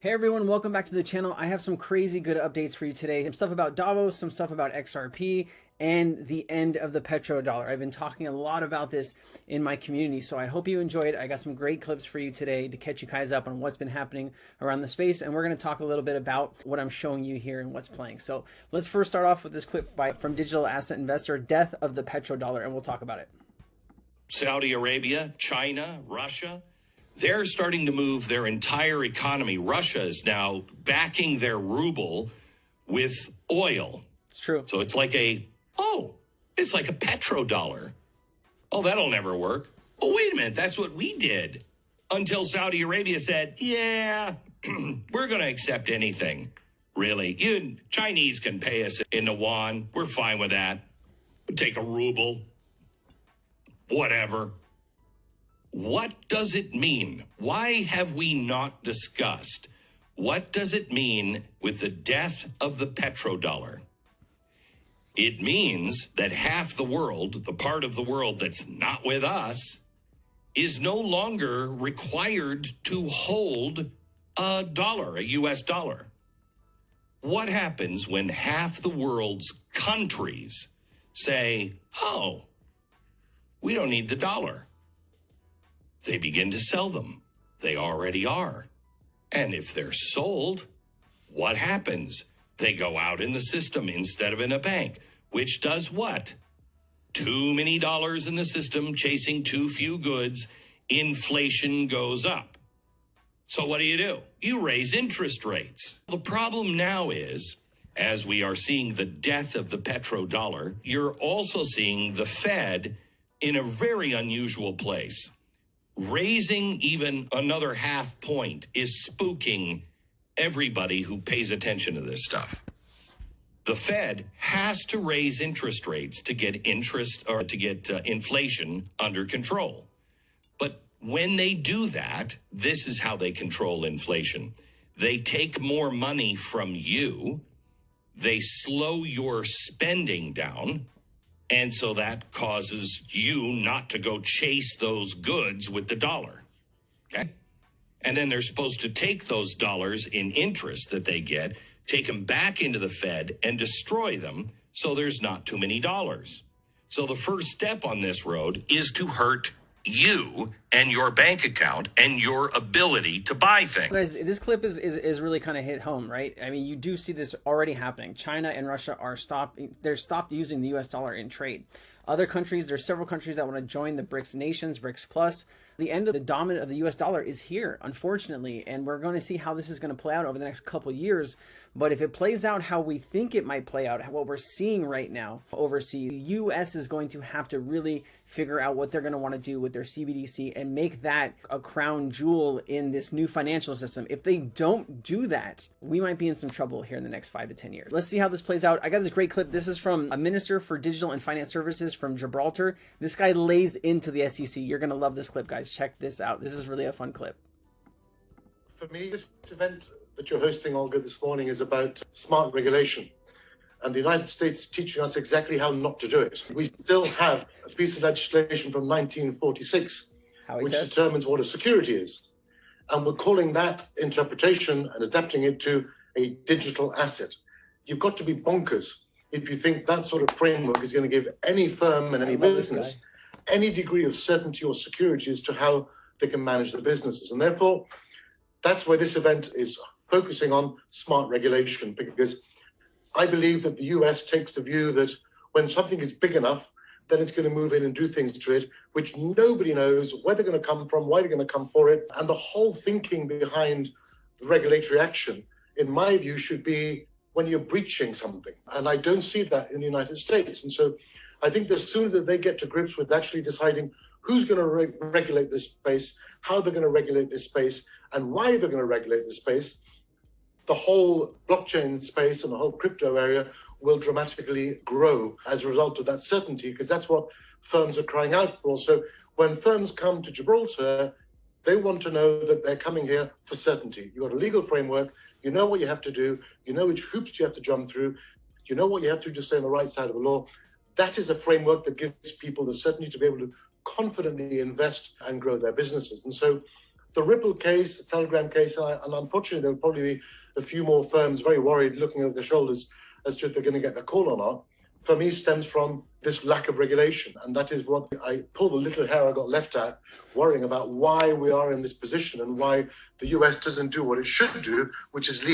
Hey everyone, welcome back to the channel. I have some crazy good updates for you today. Some stuff about Davos, some stuff about XRP, and the end of the petrodollar. I've been talking a lot about this in my community, so I hope you enjoyed. I got some great clips for you today to catch you guys up on what's been happening around the space, and we're going to talk a little bit about what I'm showing you here and what's playing. So let's first start off with this clip from Digital Asset Investor, Death of the Petrodollar, and we'll talk about it. Saudi Arabia, China, Russia, they're starting to move their entire economy. Russia is now backing their ruble with oil. It's true. So it's like it's like a petrodollar. Oh, that'll never work. Oh, wait a minute. That's what we did until Saudi Arabia said, yeah, we're going to accept anything. Really. You Chinese can pay us in the yuan. We're fine with that. We'll take a ruble. Whatever. What does it mean? Why have we not discussed? What does it mean with the death of the petrodollar? It means that half the world, the part of the world that's not with us, is no longer required to hold a dollar, a US dollar. What happens when half the world's countries say, oh, we don't need the dollar? They begin to sell them. They already are. And if they're sold, what happens? They go out in the system instead of in a bank, which does what? Too many dollars in the system chasing too few goods. Inflation goes up. So what do? You raise interest rates. The problem now is, as we are seeing the death of the petrodollar, you're also seeing the Fed in a very unusual place. Raising even another half point is spooking everybody who pays attention to this stuff. The Fed has to raise interest rates to get inflation under control. But when they do that, this is how they control inflation. They take more money from you. They slow your spending down. And so that causes you not to go chase those goods with the dollar, okay? And then they're supposed to take those dollars in interest that they get, take them back into the Fed and destroy them so there's not too many dollars. So the first step on this road is to hurt you and your bank account and your ability to buy things. Guys, this clip is really kind of hit home, right? I mean, you do see this already happening. China and Russia are stopped using the US dollar in trade. Other countries, there's several countries that want to join the BRICS nations, BRICS Plus. The end of the dominance of the US dollar is here, unfortunately, and we're going to see how this is going to play out over the next couple years. But if it plays out how we think it might play out, what we're seeing right now overseas, the US is going to have to really figure out what they're going to want to do with their CBDC and make that a crown jewel in this new financial system. If they don't do that, we might be in some trouble here in the next 5 to 10 years. Let's see how this plays out. I got this great clip. This is from a minister for digital and finance services from Gibraltar. This guy lays into the SEC. You're going to love this clip, guys. Check this out. This is really a fun clip. For me, this event that you're hosting, Olga, this morning is about smart regulation. And the United States is teaching us exactly how not to do it. We still have a piece of legislation from 1946, which determines what a security is. And we're calling that interpretation and adapting it to a digital asset. You've got to be bonkers if you think that sort of framework is going to give any firm and any business any degree of certainty or security as to how they can manage their businesses. And therefore, that's where this event is focusing on smart regulation, because I believe that the US takes the view that when something is big enough, then it's going to move in and do things to it, which nobody knows where they're going to come from, why they're going to come for it. And the whole thinking behind regulatory action, in my view, should be when you're breaching something. And I don't see that in the United States. And so I think the sooner that they get to grips with actually deciding who's going to regulate this space, how they're going to regulate this space, and why they're going to regulate this space, the whole blockchain space and the whole crypto area will dramatically grow as a result of that certainty, because that's what firms are crying out for. So when firms come to Gibraltar, they want to know that they're coming here for certainty. You've got a legal framework, you know what you have to do, you know which hoops you have to jump through, you know what you have to do to stay on the right side of the law. That is a framework that gives people the certainty to be able to confidently invest and grow their businesses. And so The Ripple case, the Telegram case, and unfortunately there will probably be a few more firms very worried looking over their shoulders as to if they're going to get the call or not, for me stems from this lack of regulation. And that is what I pull the little hair I got left at, worrying about why we are in this position and why the US doesn't do what it should do, which is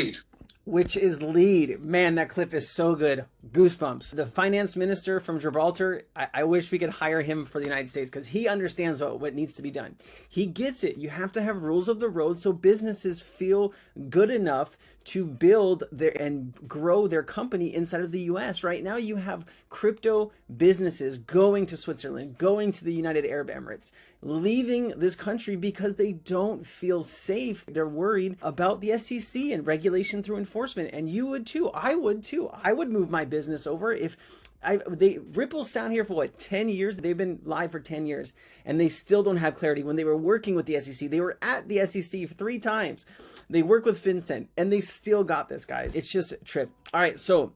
lead. Man, that clip is so good. Goosebumps. The finance minister from Gibraltar, I wish we could hire him for the United States because he understands what needs to be done. He gets it. You have to have rules of the road so businesses feel good enough to build and grow their company inside of the US. Right now, you have crypto businesses going to Switzerland, going to the United Arab Emirates, leaving this country because they don't feel safe. They're worried about the SEC and regulation through enforcement. And you would too. I would too. I would move my business over if Ripple's down here for what, 10 years? They've been live for 10 years and they still don't have clarity. When they were working with the SEC, they were at the SEC 3 times. They work with FinCEN and they still got this, guys. It's just a trip. All right, so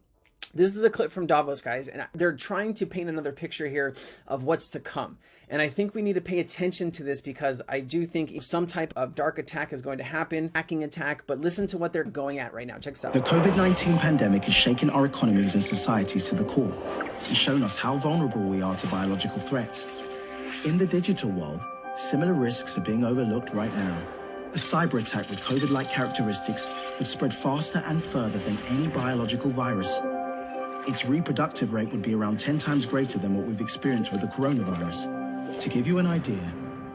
this is a clip from Davos, guys, and they're trying to paint another picture here of what's to come. And I think we need to pay attention to this because I do think some type of dark attack is going to happen, hacking attack, but listen to what they're going at right now. Check this out. The COVID-19 pandemic has shaken our economies and societies to the core. It's shown us how vulnerable we are to biological threats. In the digital world, similar risks are being overlooked right now. A cyber attack with COVID-like characteristics would spread faster and further than any biological virus. Its reproductive rate would be around 10 times greater than what we've experienced with the coronavirus. To give you an idea,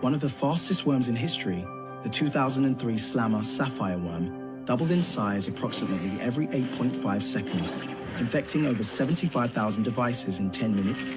one of the fastest worms in history, the 2003 Slammer sapphire worm, doubled in size approximately every 8.5 seconds, infecting over 75,000 devices in 10 minutes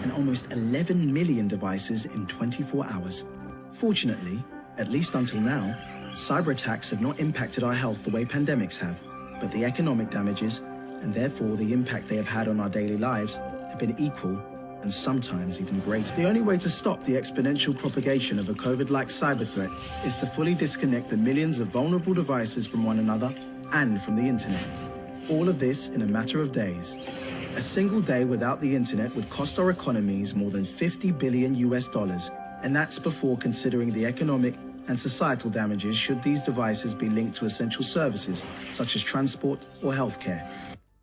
and almost 11 million devices in 24 hours. Fortunately, at least until now, cyber attacks have not impacted our health the way pandemics have, but the economic damages, and therefore the impact they have had on our daily lives, have been equal and sometimes even greater. The only way to stop the exponential propagation of a COVID-like cyber threat is to fully disconnect the millions of vulnerable devices from one another and from the internet. All of this in a matter of days. A single day without the internet would cost our economies more than $50 billion US, and that's before considering the economic and societal damages should these devices be linked to essential services such as transport or healthcare.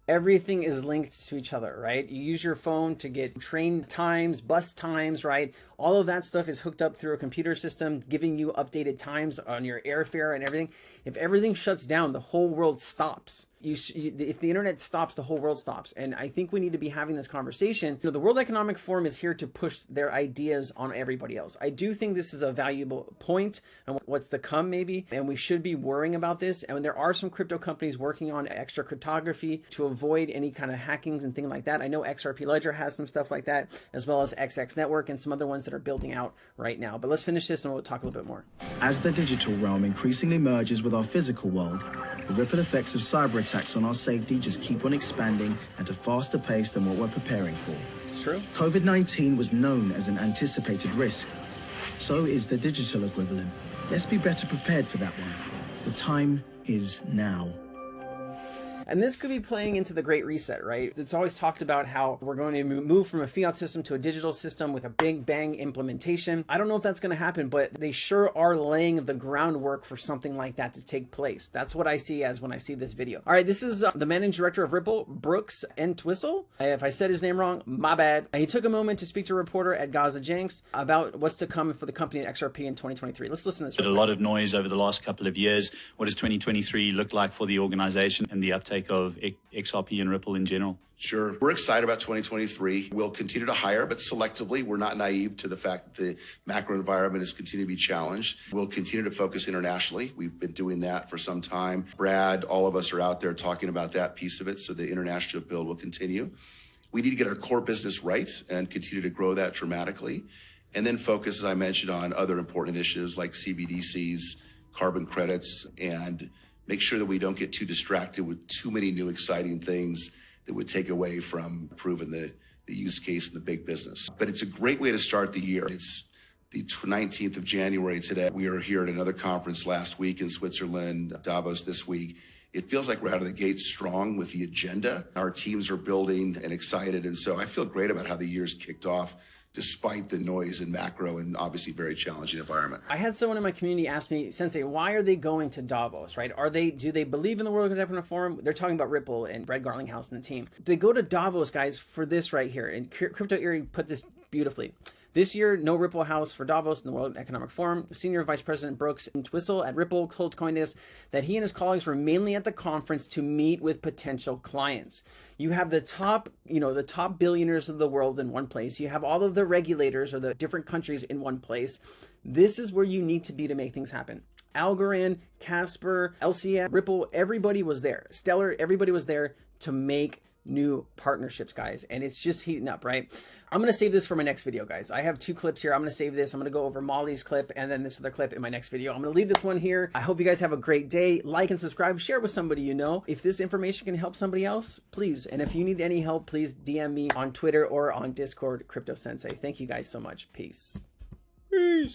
Everything is linked to each other, right? You use your phone to get train times, bus times, right? All of that stuff is hooked up through a computer system, giving you updated times on your airfare and everything. If everything shuts down, the whole world stops. If the internet stops, the whole world stops. And I think we need to be having this conversation. You know, the World Economic Forum is here to push their ideas on everybody else. I do think this is a valuable point on what's to come, maybe, and we should be worrying about this. And there are some crypto companies working on extra cryptography to avoid any kind of hackings and things like that. I know XRP Ledger has some stuff like that, as well as XX Network and some other ones that are building out right now. But let's finish this and we'll talk a little bit more. As the digital realm increasingly merges with our physical world, the ripple effects of cyber attacks on our safety just keep on expanding at a faster pace than what we're preparing for. It's true. COVID-19 was known as an anticipated risk. So is the digital equivalent. Let's be better prepared for that one. The time is now. And this could be playing into the Great Reset, right? It's always talked about how we're going to move from a fiat system to a digital system with a big bang implementation. I don't know if that's going to happen, but they sure are laying the groundwork for something like that to take place. That's what I see as when I see this video. All right, this is the managing director of Ripple, Brooks Entwistle. If I said his name wrong, my bad. He took a moment to speak to a reporter at Gaza Jenks about what's to come for the company at XRP in 2023. Let's listen to this. A lot of noise over the last couple of years. What does 2023 look like for the organization and the uptake of XRP and Ripple in general? Sure. We're excited about 2023. We'll continue to hire, but selectively. We're not naive to the fact that the macro environment is continuing to be challenged. We'll continue to focus internationally. We've been doing that for some time. Brad, all of us are out there talking about that piece of it, so the international build will continue. We need to get our core business right and continue to grow that dramatically. And then focus, as I mentioned, on other important initiatives like CBDCs, carbon credits, and make sure that we don't get too distracted with too many new exciting things that would take away from proving the use case in the big business. But it's a great way to start the year. It's the 19th of January today. We are here at another conference last week in Switzerland, Davos this week. It feels like we're out of the gate strong with the agenda. Our teams are building and excited. And so I feel great about how the year's kicked off despite the noise and macro and obviously very challenging environment. I had someone in my community ask me, Sensei, why are they going to Davos, right? Do they believe in the World Economic Forum? They're talking about Ripple and Brad Garlinghouse and the team. They go to Davos, guys, for this right here. And Crypto Erie put this beautifully. This year, no Ripple house for Davos in the World Economic Forum. Senior Vice President Brooks Entwistle at Ripple told Coindesk that he and his colleagues were mainly at the conference to meet with potential clients. You have the top billionaires of the world in one place. You have all of the regulators or the different countries in one place. This is where you need to be to make things happen. Algorand, Casper, LCM, Ripple, everybody was there. Stellar, everybody was there to make new partnerships, guys, and it's just heating up, right? I'm going to save this for my next video, guys. I have 2 clips here. I'm going to save this. I'm going to go over Molly's clip and then this other clip in my next video. I'm going to leave this one here. I hope you guys have a great day. Like and subscribe, share it with somebody you know. If this information can help somebody else, please. And if you need any help, please DM me on Twitter or on Discord, Crypto Sensei. Thank you guys so much. Peace. Peace.